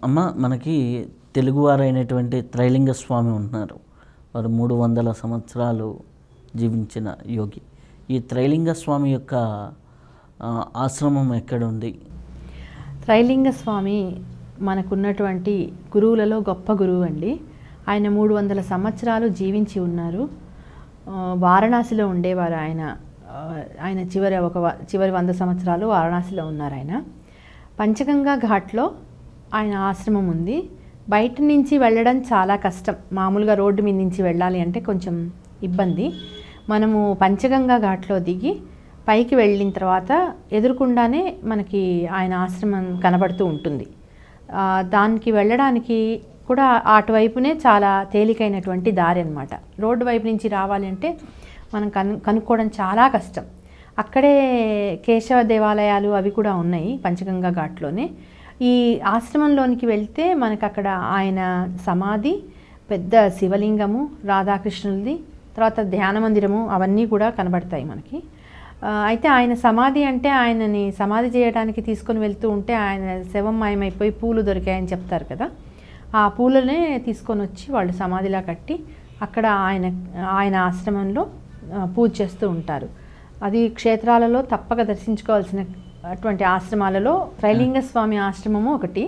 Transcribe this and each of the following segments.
అమ్మ మనకి తెలుగువారైనటువంటి త్రైలింగ స్వామి ఉంటున్నారు. వారు 300 సంవత్సరాలు జీవించిన యోగి. ఈ త్రైలింగ స్వామి యొక్క ఆశ్రమం ఎక్కడుంది? త్రైలింగ స్వామి మనకున్నటువంటి గురువులలో గొప్ప గురువు అండి. ఆయన 300 సంవత్సరాలు జీవించి ఉన్నారు. వారణాసిలో ఉండేవారు ఆయన. ఆయన చివరి 100 సంవత్సరాలు వారణాసిలో ఉన్నారు ఆయన. పంచగంగా ఘాట్లో ఆయన ఆశ్రమం ఉంది. బయట నుంచి వెళ్ళడం చాలా కష్టం. మామూలుగా రోడ్డు మీద నుంచి వెళ్ళాలి అంటే కొంచెం ఇబ్బంది. మనము పంచగంగా ఘాట్లో దిగి పైకి వెళ్ళిన తర్వాత ఎదురుకుండానే మనకి ఆయన ఆశ్రమం కనబడుతూ ఉంటుంది. దానికి వెళ్ళడానికి కూడా అటువైపునే చాలా తేలికైనటువంటి దారి అన్నమాట. రోడ్డు వైపు నుంచి రావాలి అంటే మనం కనుక్కోవడం చాలా కష్టం. అక్కడే కేశవ దేవాలయాలు అవి కూడా ఉన్నాయి పంచగంగా ఘాట్లోనే. ఈ ఆశ్రమంలోనికి వెళ్తే మనకు అక్కడ ఆయన సమాధి, పెద్ద శివలింగము, రాధాకృష్ణులది, తర్వాత ధ్యాన మందిరము అవన్నీ కూడా కనబడతాయి మనకి. అయితే ఆయన సమాధి అంటే ఆయనని సమాధి చేయడానికి తీసుకొని వెళ్తూ ఉంటే ఆయన శవం మాయమైపోయి పూలు దొరికాయని చెప్తారు కదా. ఆ పూలనే తీసుకొని వచ్చి వాళ్ళు సమాధిలా కట్టి అక్కడ ఆయన ఆశ్రమంలో పూజ చేస్తూ ఉంటారు. అది క్షేత్రాలలో తప్పక దర్శించుకోవాల్సిన అటువంటి ఆశ్రమాలలో త్రైలింగ స్వామి ఆశ్రమము ఒకటి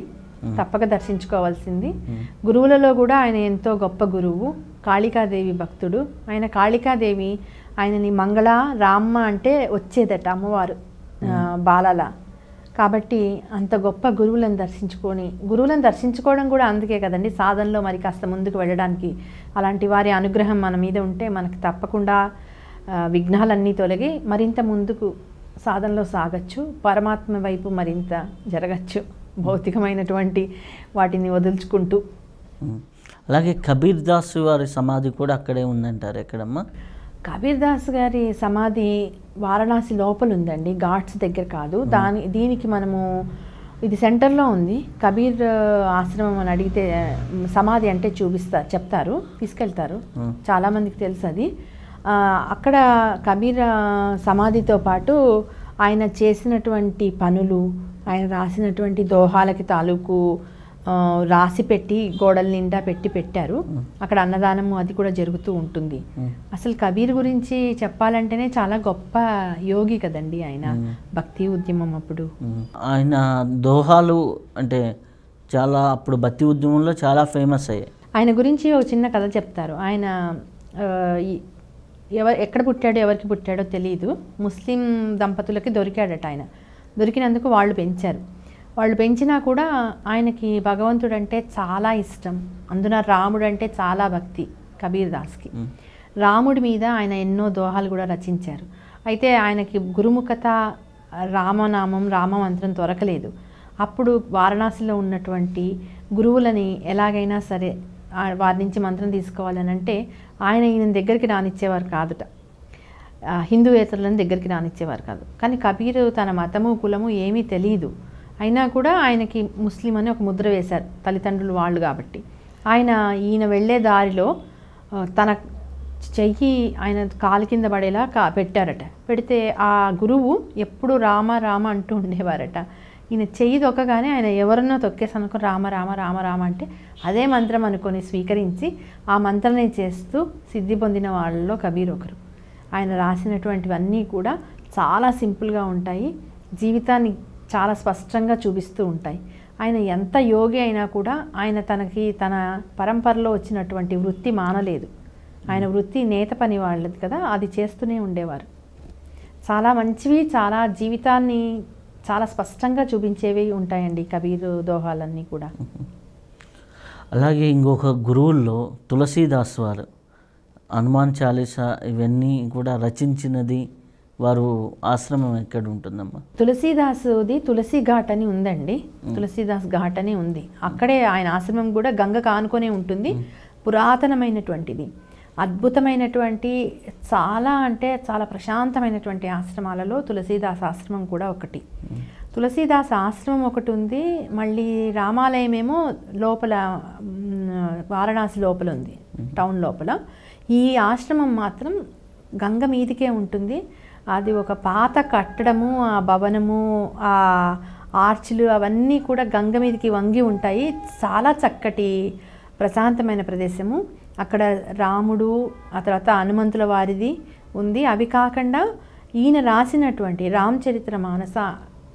తప్పక దర్శించుకోవాల్సింది. గురువులలో కూడా ఆయన ఎంతో గొప్ప గురువు. కాళికాదేవి భక్తుడు. ఆయన కాళికాదేవి ఆయనని మంగళ రామ్మ అంటే వచ్చేదట అమ్మవారు బాలల. కాబట్టి అంత గొప్ప గురువులను దర్శించుకోవడం కూడా అందుకే కదండి సాధనలో మరి కాస్త ముందుకు వెళ్ళడానికి. అలాంటి వారి అనుగ్రహం మన మీద ఉంటే మనకు తప్పకుండా విఘ్నాలన్నీ తొలగి మరింత ముందుకు సాధనలో సాగచ్చు, పరమాత్మ వైపు మరింత జరగచ్చు, భౌతికమైనటువంటి వాటిని వదులుచుకుంటూ. అలాగే కబీర్ దాస్ వారి సమాధి కూడా అక్కడే ఉందంటారు. ఎక్కడమ్మా? కబీర్ దాస్ గారి సమాధి వారణాసి లోపల ఉందండి, ఘాట్స్ దగ్గర కాదు. దీనికి మనము ఇది సెంటర్లో ఉంది. కబీర్ ఆశ్రమం అని అడిగితే సమాధి అంటే చెప్తారు, తీసుకెళ్తారు. చాలామందికి తెలుసు అది. అక్కడ కబీర్ సమాధితో పాటు ఆయన చేసినటువంటి పనులు, ఆయన రాసినటువంటి దోహాలకి తాలూకు రాసి పెట్టి గోడల నిండా పెట్టారు. అక్కడ అన్నదానము అది కూడా జరుగుతూ ఉంటుంది. అసలు కబీర్ గురించి చెప్పాలంటేనే చాలా గొప్ప యోగి కదండి ఆయన. భక్తి ఉద్యమం అప్పుడు ఆయన దోహాలు అంటే చాలా అప్పుడు భక్తి ఉద్యమంలో చాలా ఫేమస్ అయ్యాయి. ఆయన గురించి ఒక చిన్న కథ చెప్తారు. ఆయన ఎక్కడ పుట్టాడో ఎవరికి పుట్టాడో తెలియదు. ముస్లిం దంపతులకి దొరికాడట ఆయన. దొరికినందుకు వాళ్ళు పెంచారు. వాళ్ళు పెంచినా కూడా ఆయనకి భగవంతుడు అంటే చాలా ఇష్టం. అందున రాముడు అంటే చాలా భక్తి కబీర్ దాస్కి. రాముడి మీద ఆయన ఎన్నో దోహాలు కూడా రచించారు. అయితే ఆయనకి గురుముఖత, రామనామం, రామమంత్రం దొరకలేదు. అప్పుడు వారణాసిలో ఉన్నటువంటి గురువులని ఎలాగైనా సరే వారి నుంచి మంత్రం తీసుకోవాలని అంటే ఈయన దగ్గరికి రానిచ్చేవారు కాదుట. హిందూయేతరులను దగ్గరికి రానిచ్చేవారు కాదు. కానీ కబీర్ తన మతము కులము ఏమీ తెలియదు. అయినా కూడా ఆయనకి ముస్లిం అని ఒక ముద్ర వేశారు తల్లిదండ్రులు వాళ్ళు కాబట్టి. ఈయన వెళ్ళే దారిలో తన చెయ్యి ఆయన కాలు కింద పడేలా పెట్టారట. పెడితే ఆ గురువు ఎప్పుడు రామ రామ అంటూ ఉండేవారట. ఈయన చెయ్యి తొక్కగానే ఆయన ఎవరన్నో తొక్కేసి అనుకుని రామ రామ రామ రామ అంటే అదే మంత్రం అనుకొని స్వీకరించి ఆ మంత్రాన్ని చేస్తూ సిద్ధి పొందిన వాళ్ళలో కబీర్ ఒకరు. ఆయన రాసినటువంటివన్నీ కూడా చాలా సింపుల్గా ఉంటాయి, జీవితాన్ని చాలా స్పష్టంగా చూపిస్తూ ఉంటాయి. ఆయన ఎంత యోగి అయినా కూడా ఆయన తన పరంపరలో వచ్చినటువంటి వృత్తి మానలేదు. ఆయన వృత్తి నేత పని వాళ్ళది కదా, అది చేస్తూనే ఉండేవారు. చాలా మంచివి, చాలా జీవితాన్ని చాలా స్పష్టంగా చూపించేవి ఉంటాయండి కబీర్ దోహాలన్నీ కూడా. అలాగే ఇంకొక గురువుల్లో తులసీదాస్ వారు హనుమాన్ చాలీసా ఇవన్నీ కూడా రచించినది వారు ఆశ్రమం ఎక్కడ ఉంటుందమ్మా? తులసీదాసుది తులసి ఘాట్ అని ఉందండి. తులసీదాస్ ఘాట్ అని ఉంది. అక్కడే ఆయన ఆశ్రమం కూడా గంగకు ఆనుకొనే ఉంటుంది. పురాతనమైనటువంటిది, అద్భుతమైనటువంటి, చాలా అంటే చాలా ప్రశాంతమైనటువంటి ఆశ్రమాలలో తులసీదాస్ ఆశ్రమం కూడా ఒకటి. తులసీదాస్ ఆశ్రమం ఒకటి ఉంది. మళ్ళీ రామాలయం ఏమో లోపల వారణాసి లోపల ఉంది, టౌన్ లోపల. ఈ ఆశ్రమం మాత్రం గంగ మీదికే ఉంటుంది. అది ఒక పాత కట్టడము, ఆ భవనము, ఆర్చ్లు అవన్నీ కూడా గంగ మీదకి వంగి ఉంటాయి. చాలా చక్కటి ప్రశాంతమైన ప్రదేశము. అక్కడ రాముడు, ఆ తర్వాత హనుమంతుల వారిది ఉంది. అవి కాకుండా ఈయన రాసినటువంటి రామచరిత్ర మానస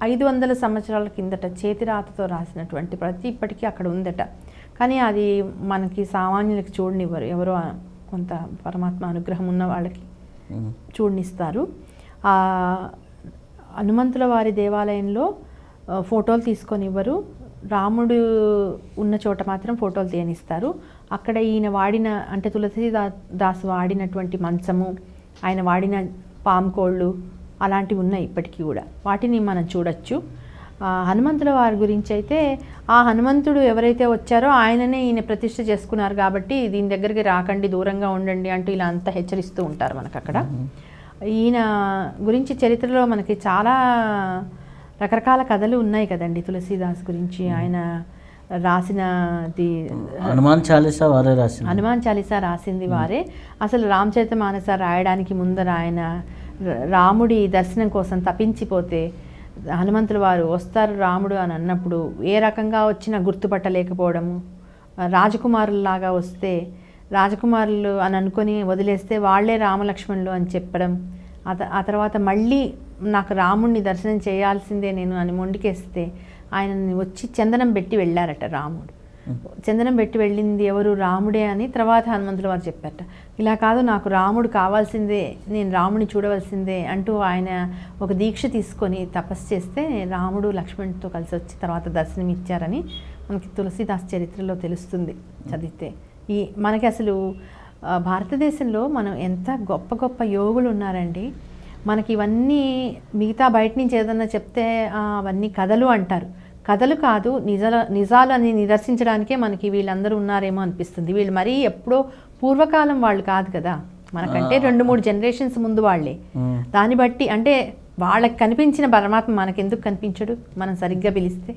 500 సంవత్సరాల కిందట చేతిరాతతో రాసినటువంటి ప్రతి ఇప్పటికీ అక్కడ ఉందట. కానీ అది మనకి సామాన్యులకి చూడనివ్వరు, ఎవరో కొంత పరమాత్మ అనుగ్రహం ఉన్న వాళ్ళకి చూడనిస్తారు. హనుమంతుల వారి దేవాలయంలో ఫోటోలు తీసుకొని ఇవ్వరు, రాముడు ఉన్న చోట మాత్రం ఫోటోలు తీయనిస్తారు. అక్కడ ఈయన వాడిన అంటే తులసీదాసు వాడినటువంటి మంచము, ఆయన వాడిన పాముకోళ్ళు అలాంటివి ఉన్నాయి ఇప్పటికీ కూడా, వాటిని మనం చూడొచ్చు. హనుమంతుల వారి గురించి అయితే ఆ హనుమంతుడు ఎవరైతే వచ్చారో ఆయననే ఈయన ప్రతిష్ఠ చేసుకున్నారు కాబట్టి దీని దగ్గరికి రాకండి, దూరంగా ఉండండి అంటూ ఇలా అంతా హెచ్చరిస్తూ ఉంటారు మనకు అక్కడ. ఈయన గురించి చరిత్రలో మనకి చాలా రకరకాల కథలు ఉన్నాయి కదండి తులసీదాస్ గురించి. ఆయన రాసినది హనుమాన్ చాలీసా వారే రాసింది. హనుమాన్ చాలీసా రాసింది వారే. అసలు రామచరితమానస రాయడానికి ముందర ఆయన రాముడి దర్శనం కోసం తపించిపోతే హనుమంతుల వారు వస్తారు రాముడు అని అన్నప్పుడు ఏ రకంగా వచ్చినా గుర్తుపట్టలేకపోవడము, రాజకుమారుల్లాగా వస్తే రాజకుమారులు అని అనుకొని వదిలేస్తే వాళ్లే రామలక్ష్మణులు అని చెప్పడం, ఆ తర్వాత మళ్ళీ నాకు రాముడిని దర్శనం చేయాల్సిందే నేను అని మొండికేస్తే ఆయనని వచ్చి చందనం పెట్టి వెళ్ళారట రాముడు. చందనం పెట్టి వెళ్ళింది ఎవరు? రాముడే అని తర్వాత హనుమంతుల వారు చెప్పారట. ఇలా కాదు, నాకు రాముడు కావాల్సిందే, నేను రాముడిని చూడవలసిందే అంటూ ఆయన ఒక దీక్ష తీసుకొని తపస్సు చేస్తే రాముడు లక్ష్మణుడితో కలిసి వచ్చి తర్వాత దర్శనం ఇచ్చారని మనకి తులసీదాస్ చరిత్రలో తెలుస్తుంది చదివితే. మనకి అసలు భారతదేశంలో మనం ఎంత గొప్ప గొప్ప యోగులు ఉన్నారండి. మనకి ఇవన్నీ మిగతా బయట నుంచి ఏదన్నా చెప్తే అవన్నీ కథలు అంటారు. కథలు కాదు, నిజాలు అని నిదర్శించడానికే మనకి వీళ్ళందరూ ఉన్నారేమో అనిపిస్తుంది. వీళ్ళు మరీ ఎప్పుడో పూర్వకాలం వాళ్ళు కాదు కదా, మనకంటే 2-3 జనరేషన్స్ ముందు వాళ్ళే. దాన్ని బట్టి అంటే వాళ్ళకి కనిపించిన పరమాత్మ మనకెందుకు కనిపించడు మనం సరిగ్గా పిలిస్తే?